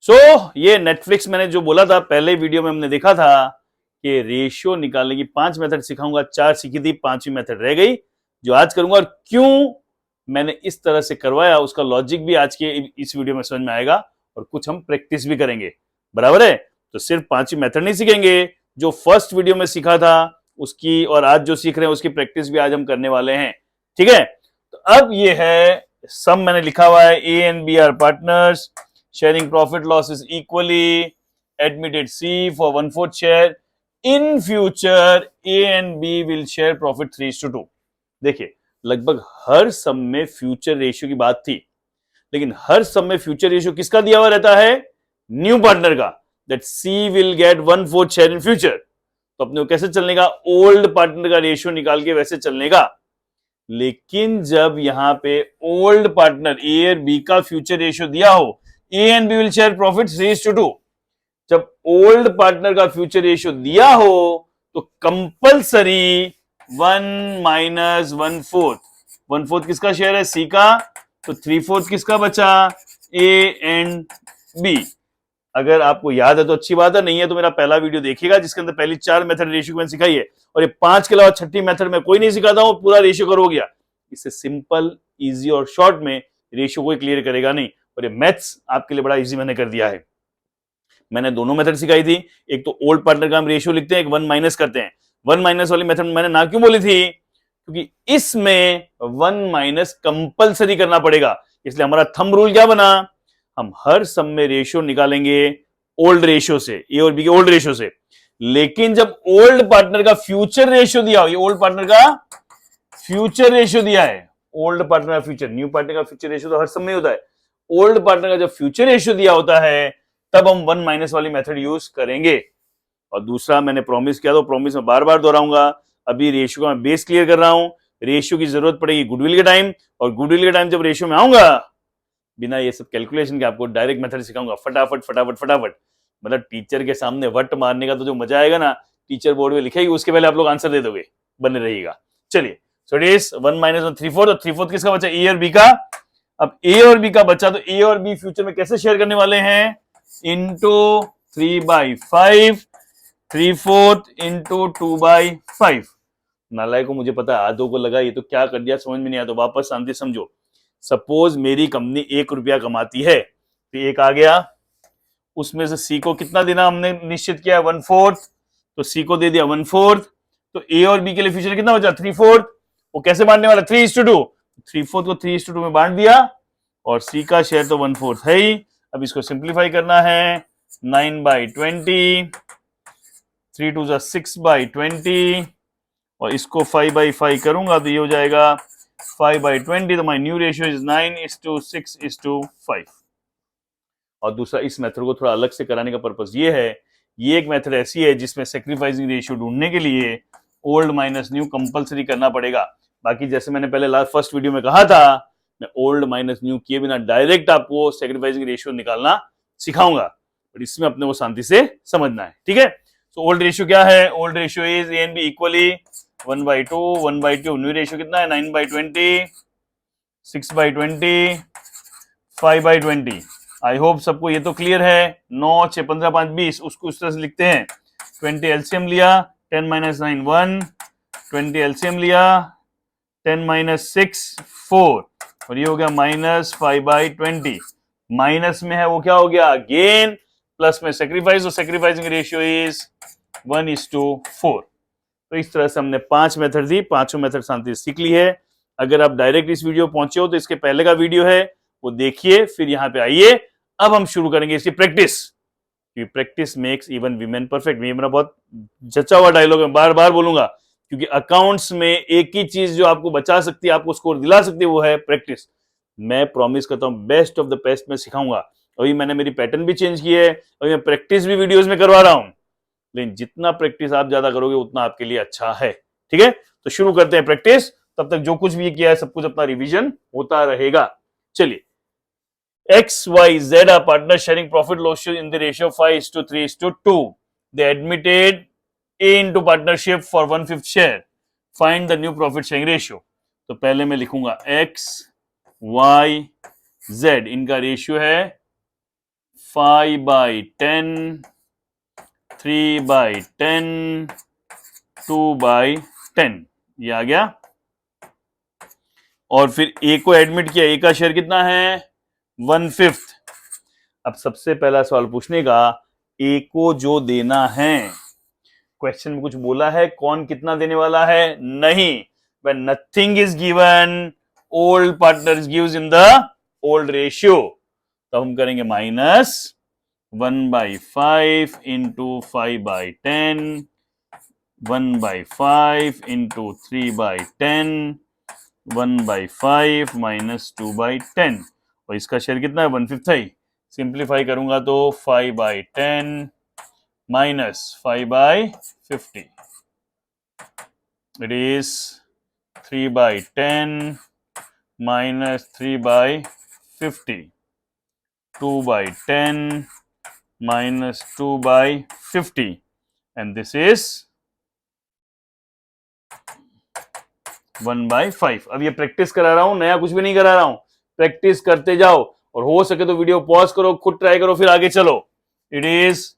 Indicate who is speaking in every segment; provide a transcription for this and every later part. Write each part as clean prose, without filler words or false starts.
Speaker 1: सो ये नेटफ्लिक्स मैंने जो बोला था पहले वीडियो में हमने देखा था कि रेशियो निकालने की 5 मेथड सिखाऊंगा, 4 सीखी थी, 5वीं मेथड रह गई जो आज करूंगा। और क्यों मैंने इस तरह से करवाया उसका लॉजिक भी आज के इस वीडियो में समझ में आएगा और कुछ हम प्रैक्टिस भी करेंगे। बराबर है? तो सिर्फ 5वीं मेथड नहीं सीखेंगे, जो फर्स्ट वीडियो में सीखा था उसकी और आज जो सीख रहे हैं उसकी प्रैक्टिस भी आज हम करने वाले हैं। ठीक है? तो अब ये है सम मैंने लिखा हुआ है, A and B are partners, sharing profit losses equally, admitted C for 1/4 share. In future, A and B will share profit 3:2. देखिए, लगभग हर सम में फ्यूचर रेशियो की बात थी, लेकिन हर सम में फ्यूचर रेशियो किसका दिया हुआ रहता है? न्यू पार्टनर का, that C will get 1/4 share in future. तो अपने को कैसे चलने का? ओल्ड पार्टनर का रेशियो निकाल के वैसे चलने का। लेकिन जब यहां पे ओल्ड पार्टनर ए और बी का फ्यूचर रेशियो दिया हो, A and B will share profit 3:2, जब ओल्ड पार्टनर का फ्यूचर रेशियो दिया हो तो कंपलसरी 1 माइनस 1/4, 1/4 किसका शेयर है? सी का, तो 3/4 किसका बचा? A and B. अगर आपको याद है तो अच्छी बात है, नहीं है तो मेरा पहला वीडियो देखिएगा जिसके अंदर पहली 4 मेथड रेशियो मैंने सिखाई है, और ये 5 के अलावा छठी मेथड में कोई नहीं सिखाता हूं, पूरा रेशियो करो गया। इससे सिंपल, इजी और शॉर्ट में रेशियो कोई क्लियर करेगा नहीं, और ये मैथ्स आपके लिए बड़ा इजी मैंने कर दिया है। मैंने दोनों मेथड सिखाई थी, एक तो ओल्ड पार्टनर का हम रेशियो लिखते हैं, एक 1 माइनस करते हैं। 1 माइनस वाली मेथड मैंने ना क्यों बोली थी? क्योंकि इसमें 1 माइनस कंपलसरी करना पड़ेगा, इसलिए हमारा थंब रूल क्या बना? हम हर सम में रेशियो निकालेंगे ओल्ड रेशियो से, ए और बी के ओल्ड रेशियो से। लेकिन जब ओल्ड पार्टनर का फ्यूचर रेशियो दिया हो, ये ओल्ड पार्टनर का फ्यूचर रेशियो दिया है, ओल्ड पार्टनर का फ्यूचर, न्यू पार्टनर का फ्यूचर रेशियो तो हर समय होता है, ओल्ड पार्टनर का जब फ्यूचर रेशियो दिया होता है तब हम 1 माइनस वाली मेथड यूज करेंगे। और दूसरा मैंने प्रॉमिस किया, तो प्रॉमिस में बार बार दोहराऊंगा, अभी रेशियो का मैं बेस क्लियर कर रहा हूं। रेशियो की जरूरत पड़ेगी गुडविल के टाइम, और गुडविल के टाइम जब रेशियो में आऊंगा, बिना ये सब कैलकुलेशन के आपको डायरेक्ट मेथड सिखाऊंगा, फटाफट फटाफट फटाफट। मतलब टीचर के सामने वट मारने का तो जो मजा आएगा ना, टीचर बोर्ड में लिखेगी उसके पहले आप लोग आंसर दे दोगे, बने रहिएगा। चलिए, सो इट इज 1 माइनस 1 3/4, और 3/4 किसका बचा? ए और बी का। अब ए और बी का बचा, तो ए और बी फ्यूचर में कैसे शेयर करने वाले हैं? Into 3/5, 3/4 into 2/5। नालायक को मुझे पता है, आधों को लगा ये तो क्या कर दिया, समझ में नहीं आया, तो वापस शांति समझो। सपोज मेरी कंपनी 1 रुपया कमाती है, तो एक आ गया, उसमें से सी को कितना देना हमने निश्चित किया है? 1/4, तो सी को दे दिया 1/4, तो ए और बी के लिए फ्यूचर कितना बचा? 3/4। वो कैसे बांटने वाला? 3:2, 3/4 को 3:2 में बांट दिया, और सी का शेयर तो 1/4 है ही। अब इसको सिंप्लीफाई करना है, 9/20, 3 2 6/20, और इसको 5/5 करूंगा तो ये हो जाएगा 5/20। तो माय न्यू रेशियो इज 9:6:5। और दूसरा, इस मेथड को थोड़ा अलग से कराने का पर्पस ये है, ये एक मेथड ऐसी है जिसमें सेक्रीफाइसिंग रेशियो ढूंढने के लिए ओल्ड माइनस न्यू कंपलसरी करना पड़ेगा। बाकी जैसे मैंने पहले फर्स्ट वीडियो में कहा था, मैं ओल्ड माइनस न्यू किए बिना डायरेक्ट आपको सेक्रीफाइसिंग रेशियो निकालना सिखाऊंगा, बट इसमें अपने को शांति से समझना है। ठीक है? तो ओल्ड रेशियो क्या है? Old ratio is a and be equally 1/2, 1/2। New ratio कितना है? 9/20, 6/20, 5/20। आई होप सबको ये तो क्लियर है। 9 6 15 5 20, उसको उस तरह से लिखते हैं। 20 एलसीएम लिया, 10 माइनस 9 1, 20 एलसीएम लिया, 10 माइनस 6 4, और ये हो गया -5/20। माइनस में है वो क्या हो गया? गेन। प्लस में सेक्रीफाइस, और सेक्रीफाइसिंग रेशियो इज 1:4। तो इस तरह से हमने 5 मेथड दी, पांचों मेथड शांति सीख ली है। अगर आप डायरेक्ट इस वीडियो पहुंचे हो तो इसके पहले का वीडियो है वो देखिए, फिर यहां पे आइए। अब हम शुरू करेंगे इसकी प्रैक्टिस, क्योंकि practice makes even women perfect. ये मेरा बहुत जचा हुआ डायलॉग है, बार बार बोलूंगा, क्योंकि अकाउंट्स में एक ही चीज जो आपको बचा सकती है, आपको स्कोर दिला सकती है, वो है प्रैक्टिस। मैं प्रॉमिस करता हूं बेस्ट ऑफ द बेस्ट में सिखाऊंगा। अभी मैंने मेरी पैटर्न भी चेंज की है, अभी मैं प्रैक्टिस भी वीडियोस में करवा रहा हूं, लेकिन जितना प्रैक्टिस आप ज्यादा करोगे उतना आपके लिए अच्छा है। ठीक है? तो शुरू करते हैं प्रैक्टिस। तब तक जो कुछ भी किया है सब कुछ अपना रिवीजन होता रहेगा। चलिए, X, Y, Z are partners sharing profit loss in the ratio 5:3:2. They admitted A into partnership for 1/5 share. Find the new profit sharing ratio. तो पहले मैं लिखूंगा X, Y, Z, इनका रेशियो है 5/10, 3/10, 2/10, ये आ गया। और फिर ए को एडमिट किया, ए का शेयर कितना है 1/5। अब सबसे पहला सवाल पूछने का, ए को जो देना है, क्वेश्चन में कुछ बोला है कौन कितना देने वाला है? नहीं। when nothing is given, old partner gives in the old ratio, तो हम करेंगे -1/5 into 5/10, 1/5 into 3/10, 1/5 minus 2/10, और इसका शेयर कितना है 1/5 है। सिंप्लीफाई करूंगा तो 5/10 minus 5/50, it is 3/10 minus 3/50, 2/10 minus 2/50, and this is 1/5। अब ये प्रैक्टिस करा रहा हूं, नया कुछ भी नहीं करा रहा हूं, प्रैक्टिस करते जाओ, और हो सके तो वीडियो पॉज करो, खुद ट्राई करो, फिर आगे चलो। It is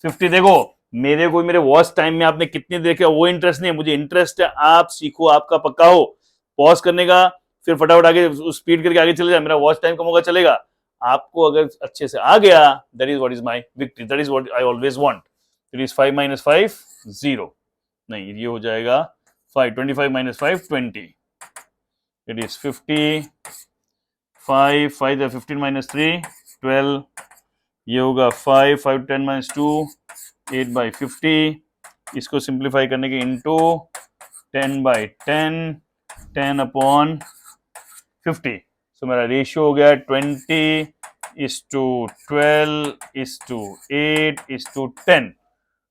Speaker 1: 50। देखो मेरे को मेरे वॉच टाइम में आपने कितनी देखे वो इंटरेस्ट नहीं है, मुझे इंटरेस्ट है आप सीखो, आपका पक्का हो। पॉज करने का, फिर फटाफट आगे स्पीड करके आगे चले जाए, मेरा वॉच टाइम कम होगा चलेगा। आपको अगर अच्छे से आ गया, that is what is my victory, that is what I always want. It is 5 - 5 0, नहीं ये हो जाएगा 5, 25 - 5 20, इट इज 50, 5 5 15 - 3 12, ये होगा 5 5 10 - 2 8/50, इसको सिंप्लीफाई करने के इंटू 10/10, 10/50, तो मेरा रेशियो हो गया 20:12:8:10।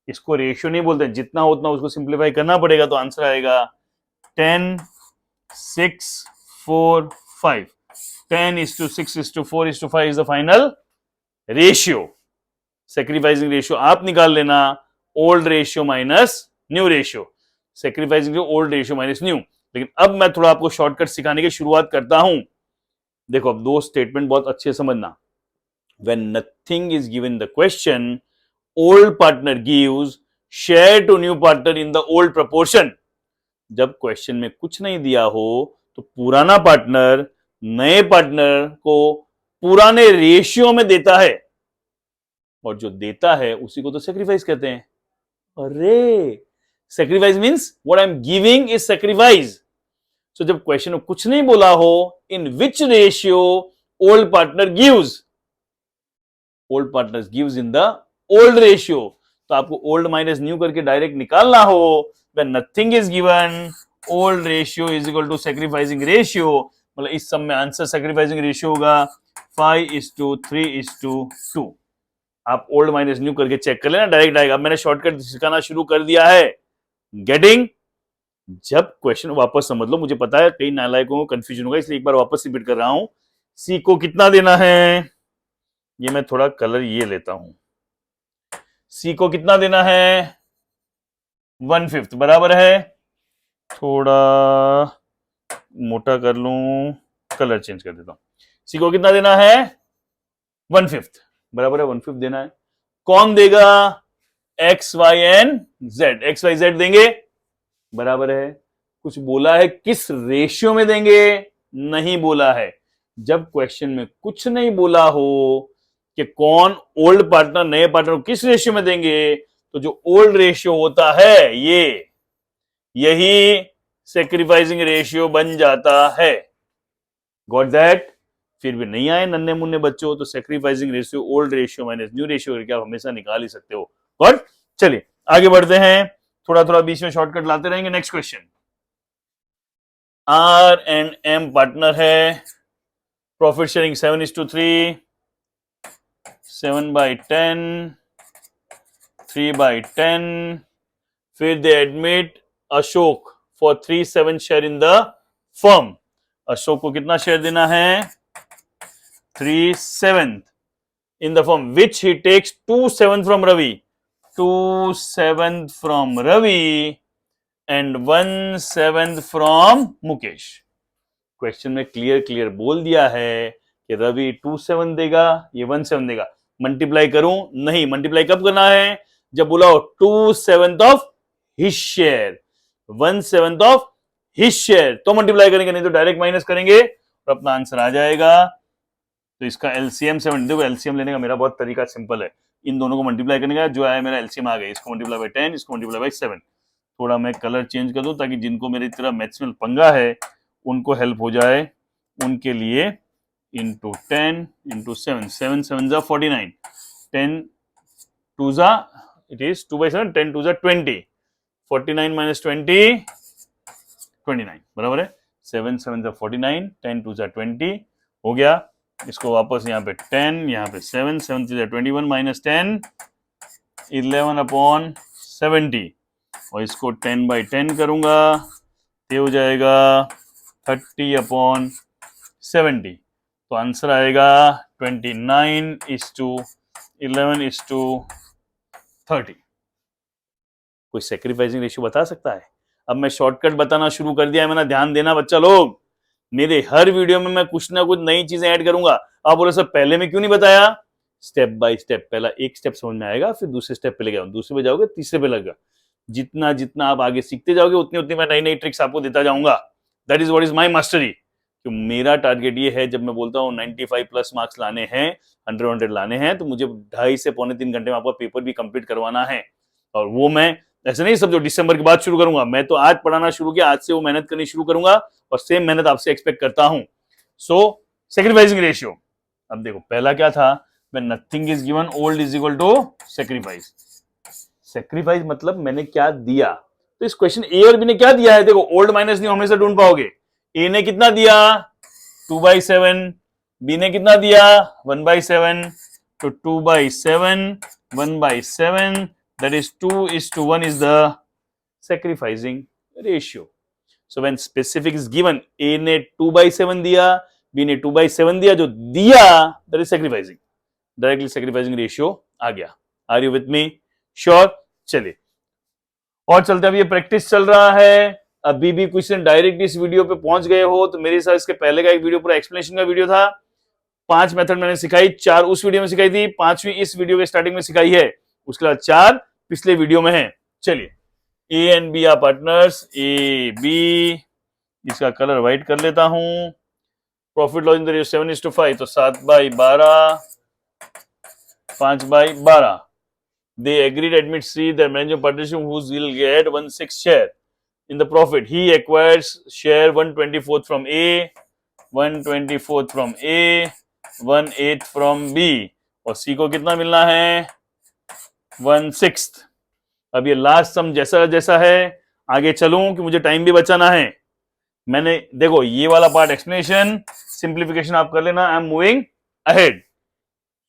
Speaker 1: इसको रेशियो नहीं बोलते, जितना उतना उसको सिंप्लीफाई करना पड़ेगा, तो आंसर आएगा 10 6 4 5। 10:6:4:5 is the final ratio. Sacrificing ratio आप निकाल लेना, old ratio minus new ratio, sacrificing old ratio minus new. लेकिन अब मैं थोड़ा आपको शॉर्टकट सिखाने की शुरुआत करता हूं। देखो अब दो स्टेटमेंट बहुत अच्छे समझना। when nothing is given the question, old partner gives share to new partner in the old proportion। जब क्वेश्चन में कुछ नहीं दिया हो तो पुराना पार्टनर नए पार्टनर को पुराने रेशियो में देता है, और जो देता है उसी को तो सेक्रीफाइस कहते हैं। अरे sacrifice means what I am giving is sacrifice. So जब क्वेश्चन में कुछ नहीं बोला हो, in which ratio old partner gives, old partner gives in the old ratio, तो आपको ओल्ड माइनस न्यू करके डायरेक्ट निकालना हो। when nothing is given, old ratio is equal to sacrificing ratio, मतलब इस सब में आंसर sacrificing रेशियो होगा 5:3:2। आप ओल्ड माइनस न्यू करके चेक कर लेना, डायरेक्ट आएगा। अब मैंने शॉर्टकट सिखाना शुरू कर दिया है। गेटिंग? जब क्वेश्चन वापस समझ लो, मुझे पता है कई नालायकों को कंफ्यूजन होगा, इसलिए एक बार वापस रिपीट कर रहा हूं। सी को कितना देना है, ये मैं थोड़ा कलर ये लेता हूं। सी को कितना देना है 1/5, बराबर है, थोड़ा मोटा कर लूं, कलर चेंज कर देता हूं। सी को कितना देना है 1/5, बराबर है 1/5 देना है। कौन देगा? X Y and Z, X Y Z देंगे, बराबर है। कुछ बोला है किस रेशियो में देंगे? नहीं बोला है। जब क्वेश्चन में कुछ नहीं बोला हो कि कौन ओल्ड पार्टनर नए पार्टनर को किस रेशियो में देंगे, तो जो ओल्ड रेशियो होता है यही सेक्रीफाइसिंग रेशियो बन जाता है। Got that? फिर भी नहीं आए नन्हे मुन्ने बच्चों, तो sacrificing ratio old ratio minus new ratio करके आप हमेशा निकाल ही सकते हो। गॉट? चलिए आगे बढ़ते हैं, थोड़ा थोड़ा बीच में शॉर्टकट लाते रहेंगे। Next question, R and M partner है, प्रॉफिट शेयरिंग 7:3, 7/10, 3/10, फिर they admit Ashok for 3/7 share in the firm. Ashok को कितना शेयर देना है 3/7 in the firm, which he takes 2/7 from Ravi, 2/7 from Ravi and 1/7 from Mukesh। Question में clear बोल दिया है कि रवि 2/7 देगा, ये 1/7 देगा। मल्टीप्लाई करूं? नहीं, मल्टीप्लाई कब करना है? जब बोला हो 2/7 of his share, 1/7 of his share, तो मल्टीप्लाई करेंगे, नहीं तो डायरेक्ट माइनस करेंगे और अपना आंसर आ जाएगा। तो इसका एलसीएम 7, देखो एलसीएम लेने का मेरा बहुत तरीका सिंपल है, इन दोनों को मल्टीप्लाई करने का, जो आया मेरा एलसीएम आ गया, इसको मल्टीप्लाई बाय 10, इसको मल्टीप्लाई बाय 7। थोड़ा मैं कलर चेंज कर दूं ताकि जिनको मेरी तरह मैथ्स में पंगा है उनको हेल्प हो जाए, उनके लिए। इंटू 10 इंटू 7, 7 7 जा 49, 10 2 जा इट इज 2/7, 10 2 जा 20, 49 माइनस 20 29, बराबर है। 7 7 जा 49, 10 2 जा 20 हो गया। इसको वापस यहाँ पे 10, यहाँ पे 7 7 3 जा 21 माइनस 10 11/70, और इसको 10/10 करूंगा, ये हो जाएगा 30/70। तो आंसर आएगा 29:11:30। कोई सेक्रीफाइसिंग रेशियो बता सकता है? अब मैं शॉर्टकट बताना शुरू कर दिया है मैंने, ध्यान देना बच्चा लोग, मेरे हर वीडियो में मैं कुछ ना कुछ नई चीजें ऐड करूंगा। आप बोले सर पहले में क्यों नहीं बताया? स्टेप बाय स्टेप, पहला एक स्टेप समझ में आएगा, फिर दूसरे स्टेप पे लेके दूसरे पे जाओगे, तीसरे पे लगेगा। जितना जितना आप आगे सीखते जाओगे उतनी उतनी मैं नई नई ट्रिक्स आपको देता जाऊंगा। That is what is my mastery. तो मेरा टारगेट ये है, जब मैं बोलता हूँ 95+ मार्क्स लाने हैं, 100 लाने हैं, तो मुझे 2.5 से पौने 3 घंटे में आपका पेपर भी कंप्लीट करवाना है। और वो मैं ऐसे नहीं सब जो दिसंबर के बाद शुरू करूंगा, मैं तो आज पढ़ाना शुरू किया, आज से वो मेहनत करनी शुरू करूंगा और सेम मेहनत आपसे एक्सपेक्ट करता हूं। सो सेक्रीफाइसिंग रेशियो, अब देखो पहला क्या था, when nothing is given old is equal to sacrifice. Sacrifice मतलब मैंने क्या दिया, तो इस क्वेश्चन ए और बी ने क्या दिया है, देखो ओल्ड माइनस नहीं हमेशा ढूंढ पाओगे। ए ने कितना दिया 2/7, बी ने कितना दिया 1/7, तो 2/7 1/7, that is 2:1 is the sacrificing ratio. So when specific is given, A ने 2/7 दिया, B ने 2/7 दिया, जो दिया that is sacrificing, directly sacrificing ratio आ गया। Are you with me? Sure? चलिए और चलते, अब ये प्रैक्टिस चल रहा है, अभी भी क्वेश्चन डायरेक्ट इस वीडियो पे पहुंच गए हो तो मेरे साथ इसके पहले का एक वीडियो पूरा एक्सप्लेनेशन का वीडियो था, 5 मेथड मैंने सिखाई, 4 उस वीडियो में सिखाई थी, 5वीं इस वीडियो के स्टार्टिंग में सिखाई है, उसके बाद 4 पिछले वीडियो में है। चलिए A and B are partners, A B, इसका कलर व्हाइट कर लेता हूं। Profit loss in the ratio 7:5, तो 7/12 5/12। They agreed admit C the managing partnership whose will get 1/6 share in the profit. He acquires share 1/24 from A, 1/24 from A, 1/8 from B, और C को कितना मिलना है 1/6। अब ये लास्ट सम जैसा जैसा है, आगे चलूं कि मुझे टाइम भी बचाना है। मैंने देखो ये वाला पार्ट एक्सप्लेनेशन, सिंप्लीफिकेशन आप कर लेना, I am moving ahead.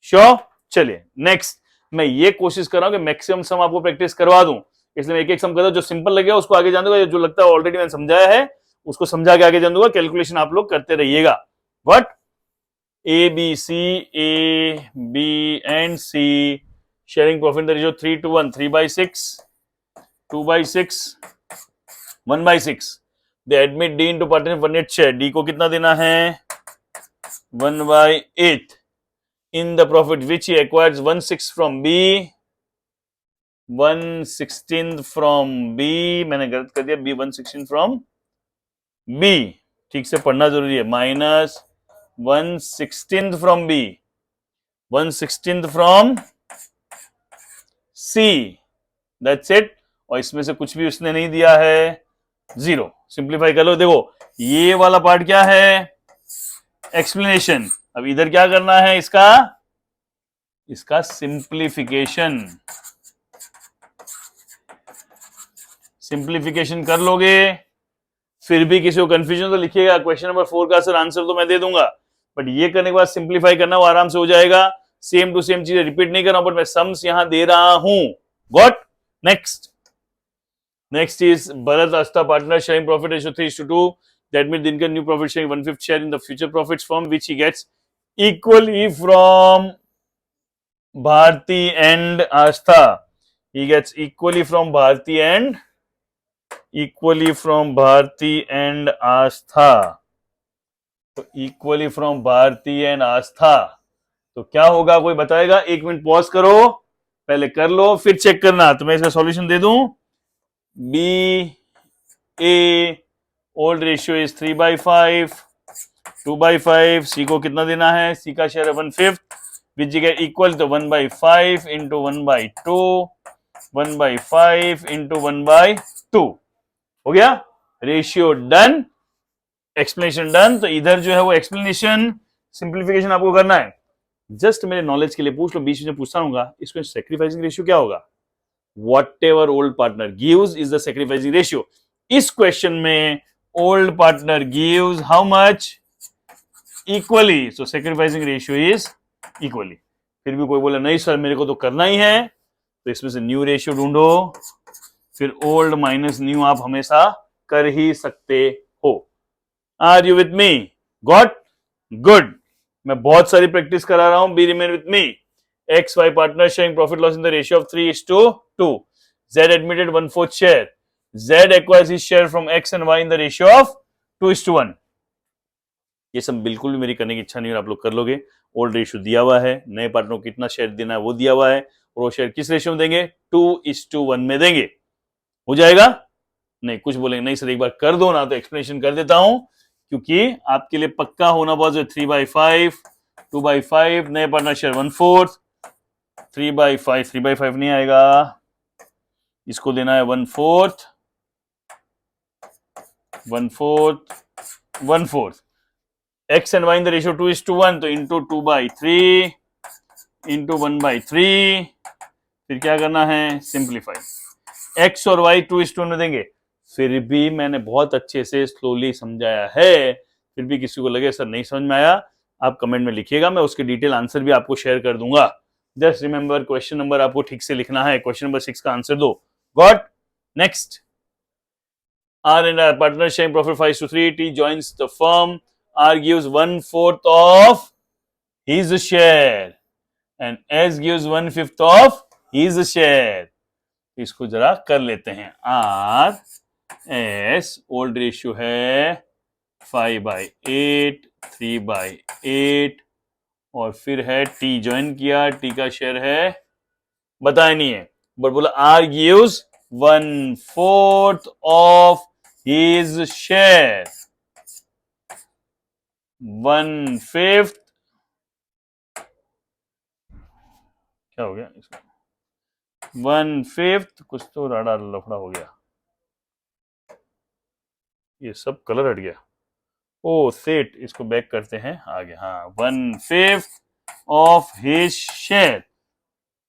Speaker 1: Sure? चलिए नेक्स्ट, मैं ये कोशिश कर रहा हूं कि मैक्सिमम सम आपको प्रैक्टिस करवा दूं, इसलिए मैं एक एक सम कर दूं, जो सिंपल लगेगा उसको आगे जान दूंगा, जो लगता है ऑलरेडी मैंने समझाया है उसको समझा के आगे जान दूंगा। कैलकुलेशन आप लोग करते रहिएगा। What? A B C, A B and C sharing profit the ratio 3:1, 3/6, 2/6, 1/6। They admit D into partnership 1/8 share, D को कितना देना है 1/8 in the profit which he acquires 1/6 from B, 1/16 from B, मैंने गलत कर दिया, B 1/16 from B, ठीक से पढ़ना जरूरी है, minus 1/16 from B, 1/16 from C, that's it। और इसमें से कुछ भी उसने नहीं दिया है, 0। सिंप्लीफाई कर लो, देखो ये वाला पार्ट क्या है एक्सप्लेनेशन, अब इधर क्या करना है इसका सिंप्लीफिकेशन। सिंप्लीफिकेशन कर लोगे, फिर भी किसी को कंफ्यूजन तो लिखिएगा, क्वेश्चन नंबर 4 का सर आंसर तो मैं दे दूंगा, बट ये करने के बाद सिंप्लीफाई करना वो आराम से हो जाएगा। सेम टू सेम चीजें रिपीट नहीं कर रहा हूं, बट मैं सम्स यहां दे रहा हूं। Got? Next is Bharat Aastha partner sharing profit ratio 3:2, that means the income new profit sharing 1/5 share in the future profits from which he gets equally from Bharti and Astha. He gets equally from Bharti and Astha. तो equally from Bharti and Astha, तो तो क्या होगा, कोई बताएगा? 1 minute pause करो, पहले कर लो फिर चेक करना। तो मैं इसका सॉल्यूशन दे दूं। B A old ratio is 3/5, 2/5। सी को कितना देना है? सी का शेयर है 1/5, विच जगह इक्वल तो 1/5 इंटू 1/2, 1/5 इंटू 1/2 हो गया। Ratio done, explanation done. तो इधर जो है वो एक्सप्लेनेशन, सिंप्लीफिकेशन आपको करना है। जस्ट मेरे नॉलेज के लिए पूछ लो, बीच में पूछता रहूंगा, इसको सेक्रीफाइसिंग रेशियो क्या होगा? Whatever old partner gives is the sacrificing ratio. इस क्वेश्चन में old partner gives how much? Equally. So sacrificing ratio is equally. फिर भी कोई बोले नहीं सर मेरे को तो करना ही है, तो इसमें से न्यू रेशियो ढूंढो, फिर ओल्ड माइनस न्यू आप हमेशा कर ही सकते हो। Are you with me? Got? Good. मैं बहुत सारी प्रैक्टिस करा रहा हूं, be remain with me. XY partner sharing profit loss in the ratio of 3:2. Z admitted 1/4 share. Z acquires his share from X and Y in the ratio of 2:1. ये सब बिल्कुल भी मेरी करने की इच्छा नहीं है, आप लोग कर लोगे। ओल्ड रेशियो दिया हुआ है, नए पार्टनर को कितना शेयर देना है वो दिया हुआ है, और वो शेयर किस रेशियो में देंगे? 2:1 में देंगे। हो जाएगा? नहीं, कुछ बोलेंगे नहीं सर एक बार कर दो ना, तो एक्सप्लेनेशन कर देता हूं, क्योंकि आपके लिए पक्का होना बहुत। 3/5, 2/5, नए पार्टनर शेयर 1/4, 3/5, 3/5 नहीं आएगा, इसको देना है 1/4, 1/4, 1/4। X and Y in the ratio 2:1, तो इंटू 2/3 इंटू 1/3। फिर क्या करना है? सिंप्लीफाई। X और Y 2:1 में देंगे। फिर भी मैंने बहुत अच्छे से स्लोली समझाया है, फिर भी किसी को लगे सर नहीं समझ में आया, आप कमेंट में लिखिएगा, मैं उसके डिटेल आंसर भी आपको शेयर कर दूंगा। जस्ट रिमेंबर क्वेश्चन नंबर आपको ठीक से लिखना है। क्वेश्चन नंबर 6 का आंसर दो। Got? Next. R and R partner sharing profit 5:3. T joins the firm. R gives 1/4 of his share and S gives 1/5 of his share. इसको जरा कर लेते हैं। R S ओल्ड रेशियो है 5/8, 3/8, और फिर है T ज्वाइन किया, T का शेयर है बताया नहीं है, बट बोला R gives 1/4 of his share, 1/5। क्या हो गया इसको? 1/5 कुछ तो राडा लफड़ा हो गया, ये सब कलर हट गया। ओ सेट, इसको बैक करते हैं आगे। हाँ, 1/5 ऑफ हिज शेयर।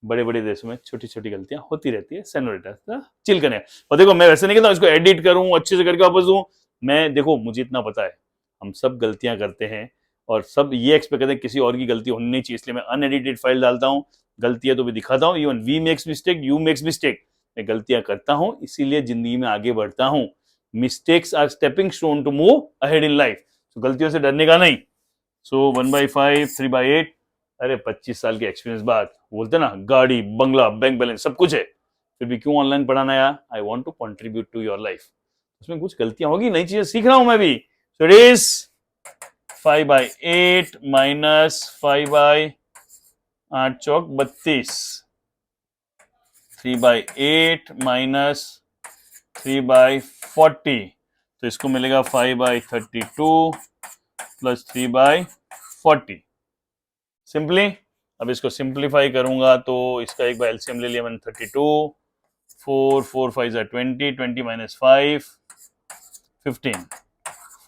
Speaker 1: बड़े बड़े देशों में छोटी छोटी गलतियां होती रहती है, सेनोरिटा चिल करें। और देखो मैं वैसे नहीं कहता इसको एडिट करूं अच्छे से करके वापस दूं, मैं देखो मुझे इतना पता है हम सब गलतियां करते हैं, और सब ये एक्सपेक्ट करते हैं किसी और की गलती होनी नहीं चाहिए, इसलिए मैं अनएडिटेड फाइल डालता हूं, गलतियां तो भी दिखाता हूं। Even we makes mistake, you makes mistake, मैं गलतियां करता हूं, इसीलिए जिंदगी में आगे बढ़ता हूं। Mistakes are stepping stone to move ahead in life, तो गलतियों से डरने का नहीं। सो 1/5, 3/8, अरे 25 साल के एक्सपीरियंस बाद बोलते ना, गाड़ी, बंगला, बैंक बैलेंस सब कुछ है, फिर भी क्यों ऑनलाइन पढ़ाना यार? I want to contribute to your life. उसमें कुछ गलतियां होगी, नई चीजें सीख रहा हूं मैं भी। So it is 5/8 minus 5/8 Chowk 32, 3/8 minus 3/40, तो इसको मिलेगा 5/32 प्लस 3/40 सिंपली। अब इसको सिंप्लीफाई करूंगा तो इसका एक बार एलसीएम ले लिया मैंने 32, 4 4 5 20, 20 माइनस 5 15,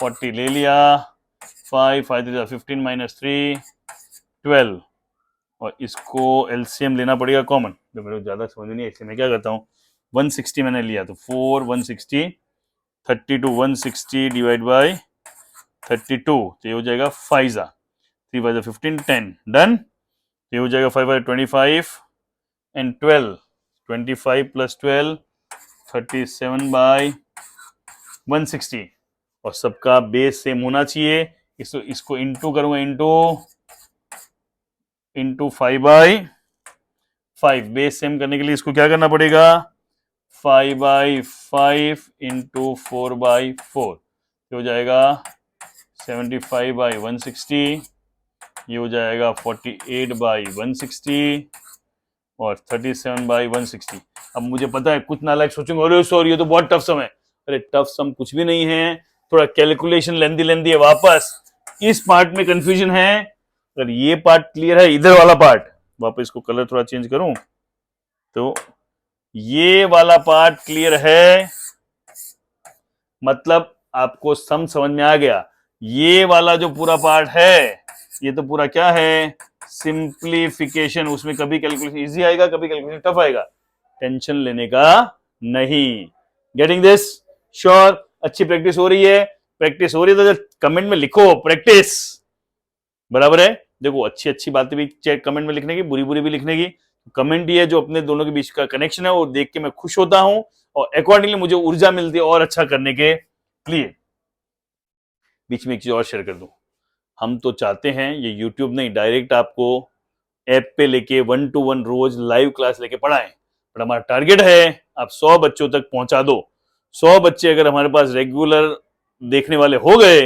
Speaker 1: 40 ले लिया, 5 5 15 माइनस 3 12, और इसको एलसीएम लेना पड़ेगा कॉमन, तो मेरे को ज्यादा समझ नहीं है इसलिए मैं क्या करता हूँ 160 मैंने लिया, तो 4 160, 32 160 डिवाइड बाई 32, तो ये हो जाएगा 5 3 5 15 10 डन। ये हो जाएगा 5 25 एंड 12, 25 प्लस 12 37/160, और सबका बेस सेम होना चाहिए। इसको इंटू करूंगा, इंटू 5/5, बेस सेम करने के लिए इसको क्या करना पड़ेगा? 5/5 इंटू 4/4, हो जाएगा 75/160 ये हो जाएगा 48/160 और 37/160। अब मुझे पता है कुछ नालायक सोचेंगे अरे सॉरी ये तो बहुत टफ सम है। अरे टफ सम कुछ भी नहीं है, थोड़ा कैलकुलेशन लेंदी है। वापस इस पार्ट में कंफ्यूजन है। अगर ये पार्ट क्लियर है, इधर वाला पार्ट, वापस इसको कलर थोड़ा चेंज करूं तो ये वाला पार्ट क्लियर है, मतलब आपको सम समझ में आ गया। ये वाला जो पूरा पार्ट है ये तो पूरा क्या है, सिंप्लीफिकेशन। उसमें कभी कैलकुलेशन इजी आएगा, कभी कैलकुलेशन टफ आएगा, टेंशन लेने का नहीं। Getting this? श्योर? अच्छी प्रैक्टिस हो रही है? प्रैक्टिस हो रही है तो कमेंट में लिखो प्रैक्टिस। बराबर है? देखो अच्छी अच्छी बातें भी चेक कमेंट में लिखने की, बुरी बुरी भी लिखने की। कमेंट ही है जो अपने दोनों के बीच का कनेक्शन है, वो देख के मैं खुश होता हूं और अकॉर्डिंगली मुझे ऊर्जा मिलती है और अच्छा करने के लिए। बीच में एक चीज और शेयर कर दूं, हम तो चाहते हैं ये यूट्यूब नहीं, डायरेक्ट आपको ऐप पे लेके 1 to 1 रोज लाइव क्लास लेके पढ़ाएं। बट हमारा टारगेट है आप 100 बच्चों तक पहुंचा दो। 100 बच्चे अगर हमारे पास रेगुलर देखने वाले हो गए,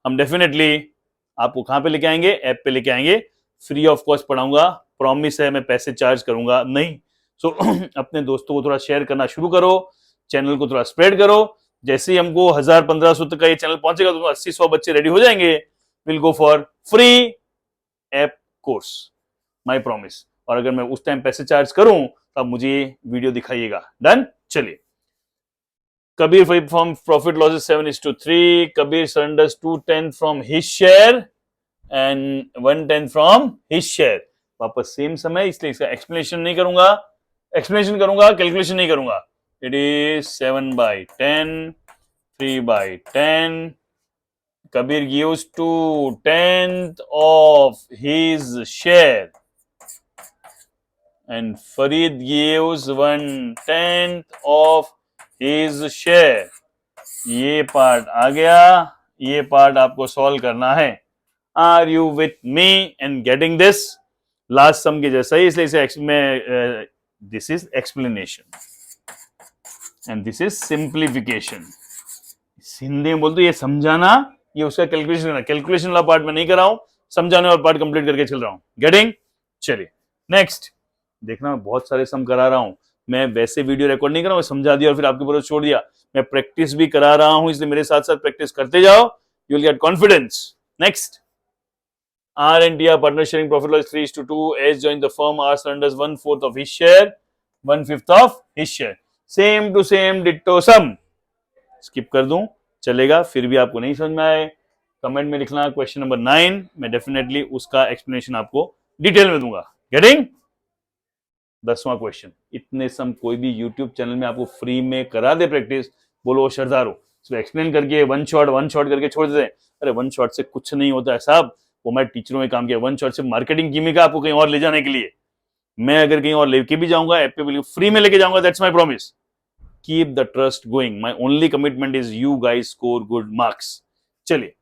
Speaker 1: हम डेफिनेटली आपको कहां पे लेके आएंगे, ऐप पे लेके आएंगे। फ्री ऑफ कॉस्ट पढ़ाऊंगा, प्रॉमिस है, मैं पैसे चार्ज करूंगा नहीं। सो अपने दोस्तों को थोड़ा शेयर करना शुरू करो, चैनल को थोड़ा स्प्रेड करो। जैसे ही हमको 1000-1500 तक का ये चैनल पहुंचेगा तो 80-100 बच्चे रेडी हो जाएंगे, will go for free app course, my promise. और अगर मैं उस टाइम पैसे चार्ज करूं तो आप मुझे वीडियो दिखाइएगा। डन? चलिए, Kabir from profit losses 7:3. Kabir surrenders 2/10 from his share and 1/10 from his share. वापस सेम समय, इसलिए इसका एक्सप्लेनेशन नहीं करूंगा, एक्सप्लेनेशन करूंगा, कैलकुलेशन नहीं करूंगा। It is 7/10, 3/10. Kabir gives 2/10 of his share and Farid gives 1/10 of his share. ये पार्ट आ गया, ये पार्ट आपको सॉल्व करना है। Are you with me and getting this? Last sum के जैसा ही, इसलिए इसे this is explanation and this is simplification. Hindi में बोलते ये समझाना, ये उसका कैलकुलेशन करना। कैलकुलेशन वाला पार्ट में नहीं कर रहा हूं, समझाने वाला पार्ट कंप्लीट करके चल रहा हूं। गेटिंग? चलिए नेक्स्ट देखना, मैं बहुत सारे सम करा रहा हूं। मैं वैसे वीडियो रिकॉर्ड नहीं कर रहा हूं, समझा दिया और फिर आपके भरोसे छोड़ दिया। मैं प्रैक्टिस भी करा रहा हूं, इसलिए मेरे साथ साथ प्रैक्टिस करते जाओ, you will get confidence. Next, R and T are partner sharing profit loss 3:2. S joined the firm. R surrenders 1/4 of his share, 1/5 of his share. Same to same ditto sum. Skip कर दूं चलेगा, फिर भी आपको नहीं समझ में आए कमेंट में लिखना क्वेश्चन नंबर 9, मैं डेफिनेटली उसका एक्सप्लेनेशन आपको डिटेल में दूंगा। गेटिंग? 10वां क्वेश्चन, इतने सम कोई भी यूट्यूब चैनल में आपको फ्री में करा दे प्रैक्टिस, बोलो शरदार हो, इसमें एक्सप्लेन करके वन शॉट करके छोड़ देते हैं। अरे वन शॉट से कुछ नहीं होता है साहब, वो मैं टीचरों में काम किया। वन शॉट से मार्केटिंग गिमिक है आपको कहीं और ले जाने के लिए। मैं अगर कहीं और लेके भी जाऊंगा, ऐप पे बिल्कुल फ्री में लेके जाऊंगा, that's my promise. Keep the trust going, my only commitment is you guys score good marks. चलिए,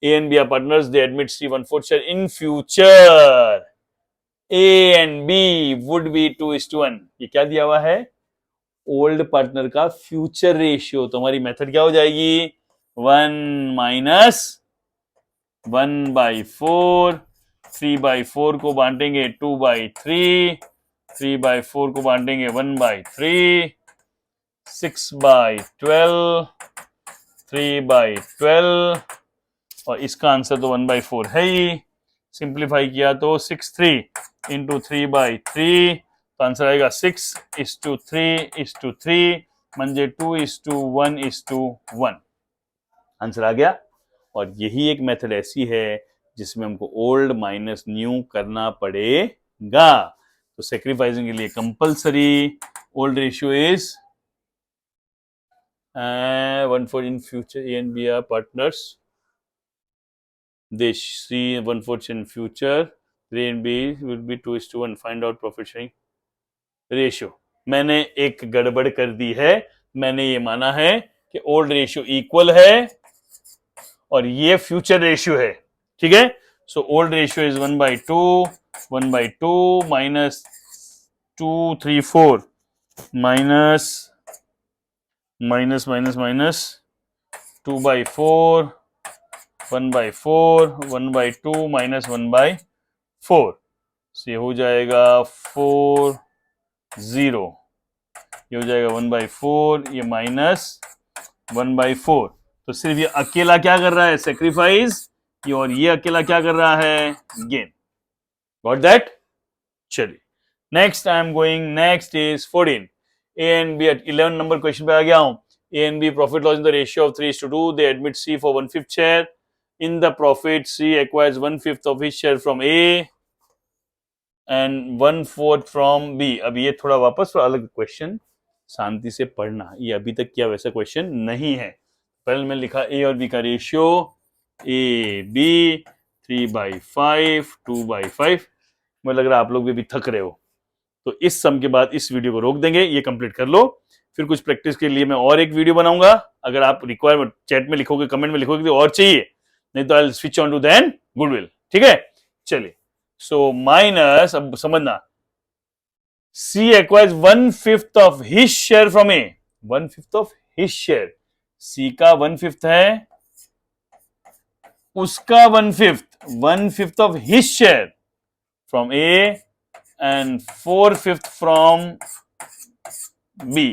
Speaker 1: A and B are partners, they admit C 1/4 share in future. A and B would be 2:1. ये क्या दिया हुआ है? Old partner का future ratio. तो हमारी method क्या हो जाएगी? 1 माइनस 1/4, 3/4 को बांटेंगे 2/3, 3/4 को बांटेंगे 1/3, 6/12, 3/12 और इसका आंसर तो 1/4 है ही। सिंप्लीफाई किया तो 6/3 इंटू 3/3, तो आंसर आएगा 6:3:3 म्हणजे 2:1:1। आंसर आ गया। और यही एक मेथड ऐसी है जिसमें हमको ओल्ड माइनस न्यू करना पड़ेगा। तो सेक्रीफाइसिंग के लिए compulsory old ratio is 1/4 in future. A and B are partners. They see 1/4 in future. A and B will be 2:1. Find out profit sharing ratio. मैंने एक गड़बड़ कर दी है। मैंने ये माना है कि ओल्ड रेशियो इक्वल है और ये फ्यूचर रेशियो है। ठीक है? So old ratio is 1/2 minus 234 minus 2/4 1/4, 1/2 minus 1/4, से हो जाएगा 4 0, ये हो जाएगा 1/4, ये माइनस 1/4। तो सिर्फ ये अकेला क्या कर रहा है, सेक्रीफाइस, और ये अकेला क्या कर रहा है, गेन। Got that? चलिए next I am going, next is 14। A and B, 11 number question पे आ गया हूं। A and B profit loss in the ratio of 3:2, they admit C for 1/5 share. In the profit C acquires 1/5 of his share from A and 1/4 from B. अब ये थोड़ा वापस अलग question, शांति से पढ़ना, ये अभी तक किया वैसा क्वेश्चन नहीं है। पहले मैं लिखा ए और बी का रेशियो, ए बी 3/5, 2/5। मुझे लग रहा है आप लोग भी थक रहे हो, तो इस सम के बाद इस वीडियो को रोक देंगे, ये कंप्लीट कर लो। फिर कुछ प्रैक्टिस के लिए मैं और एक वीडियो बनाऊंगा। अगर आप रिक्वायरमेंट चैट में लिखोगे, कमेंट में लिखोगे कि और चाहिए, नहीं तो I switch on to then goodwill. ठीक है, चलिए। सो माइनस, अब समझना, C acquires 1/5 of his share from A, 1/5 of his share, C का 1/5 है, उसका 1/5 of his share from A and 4/5 from B,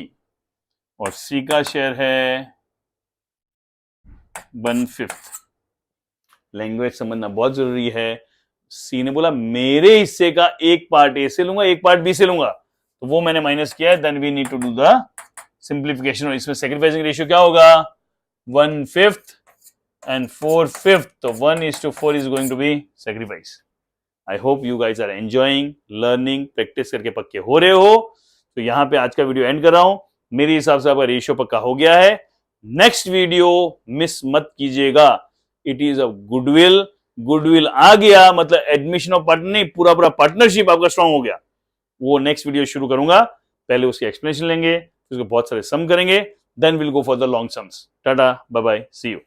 Speaker 1: और C का शेयर है 1/5। लैंग्वेज समझना बहुत जरूरी है। सी ने बोला मेरे हिस्से का एक पार्ट ए से लूंगा, एक पार्ट बी से लूंगा, तो वो मैंने माइनस किया है। Then we need to do the simplification. और इसमें सेक्रीफाइसिंग रेशियो क्या होगा, 1/5 एंड 4/5, तो 1:4 is going to be sacrifice. I hope you guys are enjoying learning, practice करके पक्के हो रहे हो। तो यहां पे आज का वीडियो एंड कर रहा हूं। मेरे हिसाब से आपका रेशियो पक्का हो गया है। नेक्स्ट वीडियो मिस मत कीजिएगा, it is a goodwill. Goodwill आ गया मतलब एडमिशन ऑफ पार्टनर नहीं, पूरा पूरा पार्टनरशिप आपका स्ट्रांग हो गया। वो नेक्स्ट वीडियो शुरू करूंगा, पहले उसकी एक्सप्लेनेशन लेंगे, उसके बहुत सारे सम करेंगे, then will go for the long sums. Tata, bye bye, see you.